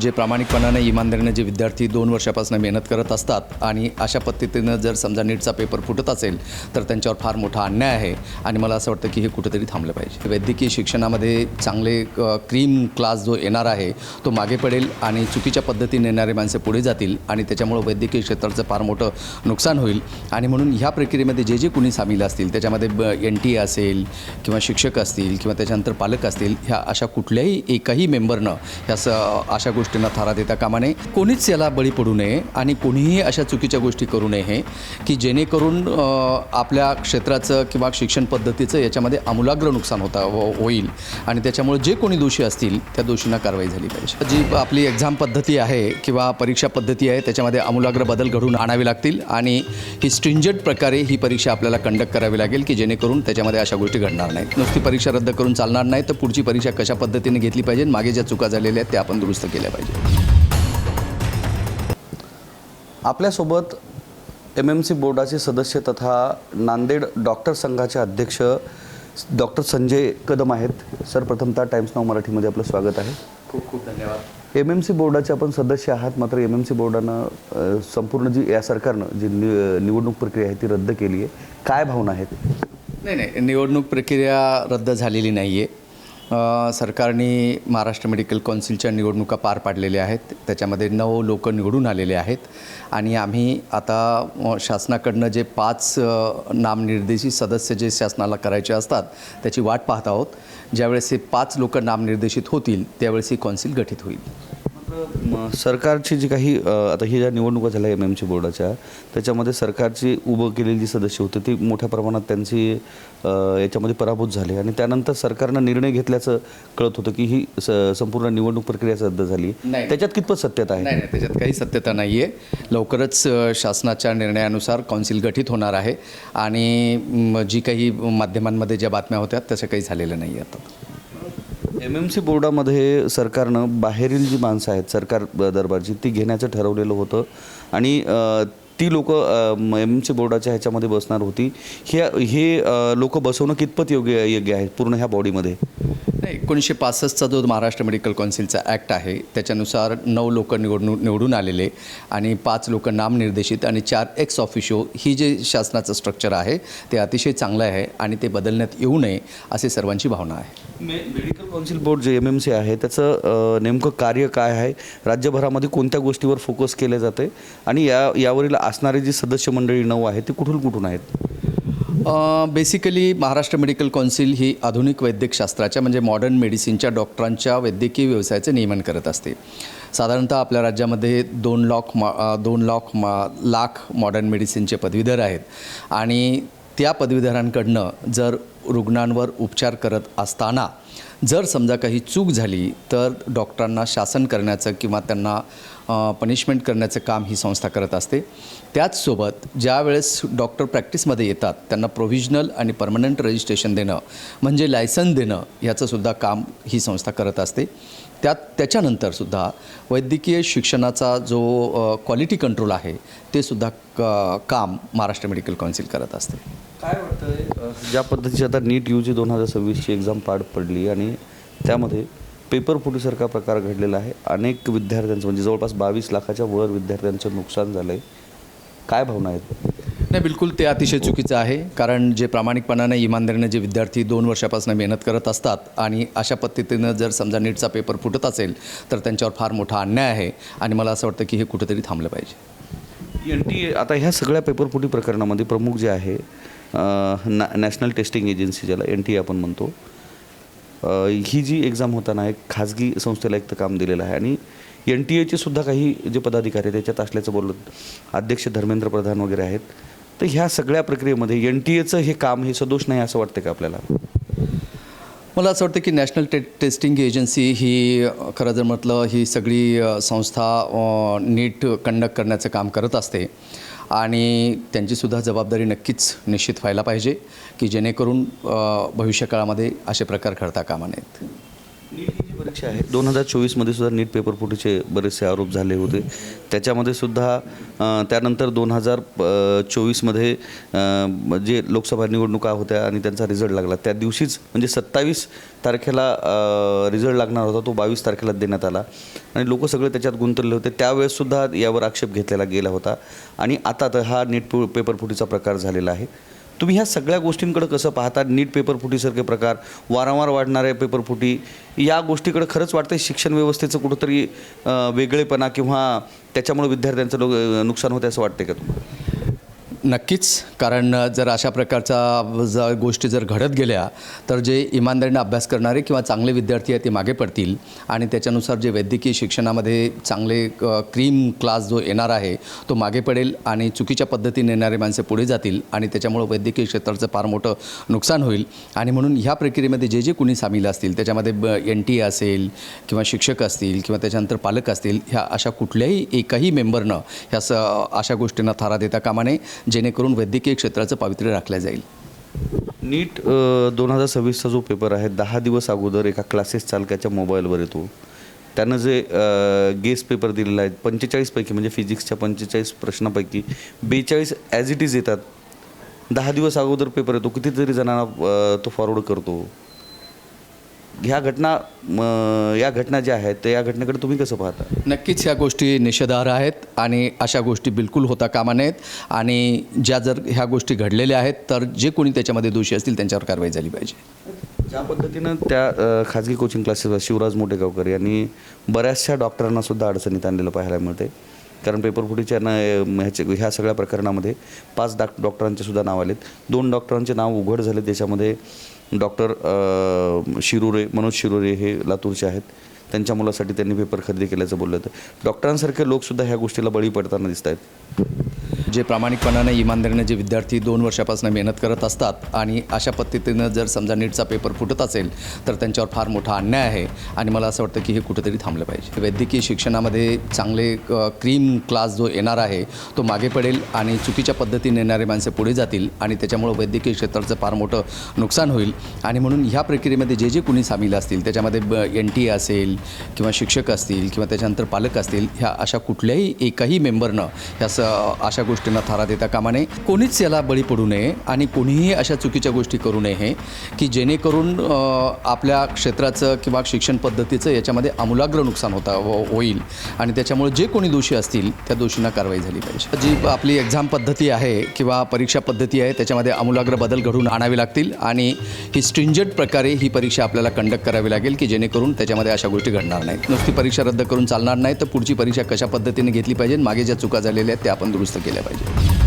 जे प्रामाणिकपणाने इमानदारीने जे विद्यार्थी 2 वर्षापासून मेहनत करत असतात आणि अशा पद्धतीनं जर समजा नीटचा पेपर फुटत असेल तर त्यांच्यावर फार मोठा अन्याय आहे आणि मला असं वाटतं की हे कुठेतरी थांबलं पाहिजे। वैद्यकीय शिक्षणामध्ये चांगले क्रीम क्लास जो येणार आहे तो मागे पडेल आणि चुकीच्या पद्धतीने येणारे माणसं पुढे जातील आणि त्याच्यामुळे वैद्यकीय क्षेत्राचं फार मोठं नुकसान होईल आणि म्हणून ह्या प्रक्रियेमध्ये जे जे कोणी सामील असतील त्याच्यामध्ये NTA असेल किंवा शिक्षक असतील किंवा त्याच्यानंतर पालक असतील, ह्या अशा कुठल्याही एकही मेंबरनं अशा गोष्टींना थारा देता कामा नये। कोणीच याला बळी पडू नये आणि कोणीही अशा चुकीच्या गोष्टी करू नये की जेणेकरून आपल्या क्षेत्राचं किंवा शिक्षण पद्धतीचं याच्यामध्ये आमूलाग्र नुकसान होईल आणि त्याच्यामुळे जे कोणी दोषी असतील त्या दोषींना कारवाई झाली पाहिजे। जी आपली एक्झाम पद्धती आहे किंवा परीक्षा पद्धती आहे त्याच्यामध्ये आमूलाग्र बदल घडवून आणावे लागतील आणि ही स्ट्रिंजंट प्रकारे ही परीक्षा आपल्याला कंडक्ट करावी लागेल की जेणेकरून त्याच्यामध्ये अशा गोष्टी घडणार नाहीत। नुसती परीक्षा रद्द करून चालणार नाही, तर पुढची परीक्षा कशा पद्धतीने घेतली पाहिजे, मागे ज्या चुका झालेल्या आहेत त्या आपण दुरुस्त केल्या पाहिजे। आपल्यासोबत MMC बोर्डाचे सदस्य तथा नांदेड डॉक्टर संघाचे अध्यक्ष डॉक्टर संजय कदम आहेत। सर, प्रथमतः टाइम्स नाव मराठीमध्ये आपलं स्वागत आहे। खूप खूप धन्यवाद। MMC बोर्डाचे आपण सदस्य आहात, मात्र MMC बोर्डानं संपूर्ण जी या सरकारनं जी निवडणूक प्रक्रिया आहे ती रद्द केली आहे, काय भावना आहेत? नाही, निवडणूक प्रक्रिया रद्द झालेली नाही आहे। सरकारने महाराष्ट्र मेडिकल कौन्सिलच्या निवडणुका पार पाडलेल्या आहेत, त्याच्यामध्ये 9 लोक निवडून आलेले आहेत आणि आम्ही आता शासनाकडनं जे 5 नामनिर्देशित सदस्य जे शासनाला करायचे असतात त्याची वाट पाहत आहोत। ज्यावेळेस हे 5 लोक नामनिर्देशित होतील त्यावेळेस ही कौन्सिल गठीत होईल। सरकारची जी काही आता ही ज्या निवडणुका झाल्या MMC बोर्डाच्या, त्याच्यामध्ये सरकारची उभं केलेली जी सदस्य होते ती मोठ्या प्रमाणात त्यांची याच्यामध्ये पराभूत झाले आणि त्यानंतर सरकारनं निर्णय घेतल्याचं कळत होतं की ही संपूर्ण निवडणूक प्रक्रिया रद्द झाली। त्याच्यात कितपत सत्यता आहे? नाही, त्याच्यात काही सत्यता नाही आहे। लवकरच शासनाच्या निर्णयानुसार कौन्सिल गठीत होणार आहे आणि जी काही माध्यमांमध्ये ज्या बातम्या होत्या तसं काही झालेलं नाही आहे। आता MMC बोर्डामध्ये सरकारनं बाहेरील जी माणसं आहेत सरकार दरबारची ती घेण्याचं ठरवलेलं होतं आणि ती लोक MMC बोर्डाच्या ह्याच्यामध्ये बसणार होती। हे लोक बसवणं कितपत योग्य आहे पूर्ण ह्या बॉडीमध्ये? नाही, 1965चा जो महाराष्ट्र मेडिकल कौन्सिलचा ॲक्ट आहे त्याच्यानुसार 9 लोक निवडून आलेले आणि 5 लोक नामनिर्देशित आणि 4 एक्स ऑफिशियो ही जे शासनाचं स्ट्रक्चर आहे ते अतिशय चांगलं आहे आणि ते बदलण्यात येऊ नये असे सर्वांची भावना आहे। मेडिकल कौन्सिल बोर्ड जे MMC आहे त्याचं नेमकं कार्य काय आहे, राज्यभरामध्ये कोणत्या गोष्टीवर फोकस केले जाते आणि यावरील असणारी जी सदस्य मंडळी 9 आहे ती कुठून आहेत? बेसिकली महाराष्ट्र मेडिकल कौन्सिल ही आधुनिक वैद्यकशास्त्राच्या म्हणजे मॉडर्न मेडिसिनच्या डॉक्टरांच्या वैद्यकीय व्यवसायाचं नियमन करत असते। साधारणतः आपल्या राज्यामध्ये 2 लाख मॉडर्न मेडिसिनचे पदवीधर आहेत आणि त्या पदवीधरांकडनं जर रुग्णांवर उपचार करत असताना जर समजा काही चूक झाली तर डॉक्टरांना शासन करण्याचं किंवा त्यांना पनिशमेंट करण्याचं काम ही संस्था करत असते। त्याचसोबत ज्या वेळेस डॉक्टर प्रॅक्टिसमध्ये येतात त्यांना प्रोव्हिजनल आणि परमनंट रजिस्ट्रेशन देणं म्हणजे लायसन देणं याचंसुद्धा काम ही संस्था करत असते। त्याच्यानंतरसुद्धा वैद्यकीय शिक्षणाचा जो क्वालिटी कंट्रोल आहे ते सुद्धा काम महाराष्ट्र मेडिकल कौन्सिल करत असते। काय वाटतं ज्या पद्धतीची आता नीट UG 2026ची एक्झाम पार पडली आणि त्यामध्ये पेपर फुटीसारखा प्रकार घडलेला आहे, अनेक विद्यार्थ्यांचं म्हणजे जवळपास 22 लाखाच्या वर विद्यार्थ्यांचं नुकसान झालं आहे, काय भावना आहेत? नाही, बिलकुल ते अतिशय चुकीचं आहे। कारण जे प्रामाणिकपणाने इमानदारीने जे विद्यार्थी 2 वर्षापासून मेहनत करत असतात आणि अशा पद्धतीनं जर समजा नीटचा पेपर फुटत असेल तर त्यांच्यावर फार मोठा अन्याय आहे आणि मला असं वाटतं की हे कुठेतरी थांबलं पाहिजे। NTA आता ह्या सगळ्या पेपरफुटी प्रकरणामध्ये प्रमुख जे आहे नॅशनल टेस्टिंग एजन्सी ज्याला NTA आपण म्हणतो, ही जी एक्झाम होताना एक खाजगी संस्थेला एक काम दिलेलं आहे आणि NTAचे सुद्धा काही जे पदाधिकारी त्याच्यात असल्याचं बोललं, अध्यक्ष धर्मेंद्र प्रधान वगैरे आहेत। तर ह्या सगळ्या प्रक्रियेमध्ये NTAचं हे काम हे सदोष नाही असं वाटतं का आपल्याला? मला असं वाटतं की नॅशनल टेस्टिंग एजन्सी ही खरं जर म्हटलं ही सगळी संस्था नीट कंडक्ट करण्याचं काम करत असते आणि त्यांचीसुद्धा जबाबदारी नक्कीच निश्चित व्हायला पाहिजे की जेणेकरून भविष्यकाळामध्ये असे प्रकार घडता कामा नयेत। नीट ही जी परीक्षा आहे 2024मध्ये सुद्धा नीट पेपर फुटीचे बरेचसे आरोप झाले होते. त्याच्यामध्ये सुद्धा त्यानंतर 2024मध्ये जे लोकसभा निवडणुका होत्या आणि त्यांचा रिझल्ट लागला त्या दिवशीच म्हणजे 27 तारखेला रिझल्ट लागणार होता, तो 22 तारखेला देण्यात आला आणि लोक सगळे त्याच्यात गुंतलेले होते. त्यावेळेससुद्धा यावर आक्षेप घेतलेला गेला होता आणि आता तर हा नीट पेपर फुटीचा प्रकार झालेला आहे. तुम्ही ह्या सगळ्या गोष्टींकडे कसं पाहता? नीट पेपर फुटीसारखे प्रकार, वारंवार वाढणारे पेपर फुटी, या गोष्टीकडे खरंच वाटतं शिक्षण व्यवस्थेचं कुठंतरी वेगळेपणा किंवा त्याच्यामुळे विद्यार्थ्यांचं नुकसान होते असं वाटते का तुम्हाला? नक्कीच, कारण जर अशा प्रकारच्या गोष्टी जर घडत गेल्या तर जे इमानदारीने अभ्यास करणारे किंवा चांगले विद्यार्थी आहेत ते मागे पडतील आणि त्याच्यानुसार जे वैद्यकीय शिक्षणामध्ये चांगले क्रीम क्लास जो येणार आहे तो मागे पडेल आणि चुकीच्या पद्धतीने येणारे माणसे पुढे जातील आणि त्याच्यामुळं वैद्यकीय क्षेत्राचं फार मोठं नुकसान होईल. आणि म्हणून ह्या प्रक्रियेमध्ये जे जे कुणी सामील असतील त्याच्यामध्ये NTA असेल किंवा शिक्षक असतील किंवा त्याच्यानंतर पालक असतील, ह्या अशा कुठल्याही एकाही मेंबरनं अशा गोष्टींना थारा देता कामा नये जेणेकरून वैद्यकीय क्षेत्राचं पावित्र्य राखलं जाईल. नीट 2026चा जो पेपर आहे 10 दिवस अगोदर एका क्लासेस चालकाच्या मोबाईलवर येतो. त्यानं जे गेस पेपर दिलेला आहे 45 पैकी म्हणजे फिजिक्सच्या 45 प्रश्नापैकी 42 ॲज इट इज येतात. 10 दिवस अगोदर पेपर येतो, कितीतरी जणांना तो फॉरवर्ड करतो. ह्या घटना ज्या आहेत तर या घटनेकडे तुम्ही कसं पाहता? नक्कीच ह्या गोष्टी निषेधार्ह आहेत आणि अशा गोष्टी बिलकुल होता कामा नयेत आणि जर ह्या गोष्टी घडलेल्या आहेत तर जे कोणी त्याच्यामध्ये दोषी असतील त्यांच्यावर कारवाई झाली पाहिजे. ज्या पद्धतीनं त्या खाजगी कोचिंग क्लासेसवर शिवराज मोटेगावकर यांनी बऱ्याचशा डॉक्टरांना सुद्धा अडचणीत आणलेलं पाहायला मिळते. कारण पेपरफुटीच्या ह्या सगळ्या प्रकरणामध्ये 5 डॉक्टरांचे सुद्धा नाव आलेत. 2 डॉक्टरांचे नाव उघड झाले. त्याच्यामध्ये डॉक्टर मनोज शिरोरे हे लातूरचे आहेत. त्यांच्या मुलासाठी त्यांनी पेपर खरेदी केल्याचं बोललं होतं. डॉक्टरांसारखे लोकसुद्धा ह्या गोष्टीला बळी पडताना दिसत आहेत. जे प्रामाणिकपणाने इमानदारीने जे विद्यार्थी 2 वर्षापासून मेहनत करत असतात आणि अशा पद्धतीनं जर समजा नीटचा पेपर फुटत असेल तर त्यांच्यावर फार मोठा अन्याय आहे आणि मला असं वाटतं की हे कुठेतरी थांबलं पाहिजे. वैद्यकीय शिक्षणामध्ये चांगले क्रीम क्लास जो येणार आहे तो मागे पडेल आणि चुकीच्या पद्धतीने येणारे माणसे पुढे जातील आणि त्याच्यामुळं वैद्यकीय क्षेत्राचं फार मोठं नुकसान होईल. आणि म्हणून ह्या प्रक्रियेमध्ये जे जे कुणी सामील असतील त्याच्यामध्ये NTA असेल किंवा शिक्षक असतील किंवा त्याच्यानंतर पालक असतील, ह्या अशा कुठल्याही एकाही मेंबरनं अशा गोष्टींना थारा देता कामा नये. कोणीच याला बळी पडू नये आणि कोणीही अशा चुकीच्या गोष्टी करू नये की जेणेकरून आपल्या क्षेत्राचं किंवा शिक्षण पद्धतीचं याच्यामध्ये आमूलाग्र नुकसान होईल आणि त्याच्यामुळे जे कोणी दोषी असतील त्या दोषींना कारवाई झाली पाहिजे. जी आपली एक्झाम पद्धती आहे किंवा परीक्षा पद्धती आहे त्याच्यामध्ये आमूलाग्र बदल घडवून आणावे लागतील आणि ही स्ट्रिंजंट प्रकारे ही परीक्षा आपल्याला कंडक्ट करावी लागेल की जेणेकरून त्याच्यामध्ये अशा गोष्टी घडणार नाहीत. नुसती परीक्षा रद्द करून चालणार नाही, तर पुढची परीक्षा कशा पद्धतीने घेतली पाहिजे, मागे ज्या चुका झालेल्या आहेत त्या आपण दुरुस्त केल्या पाहिजे.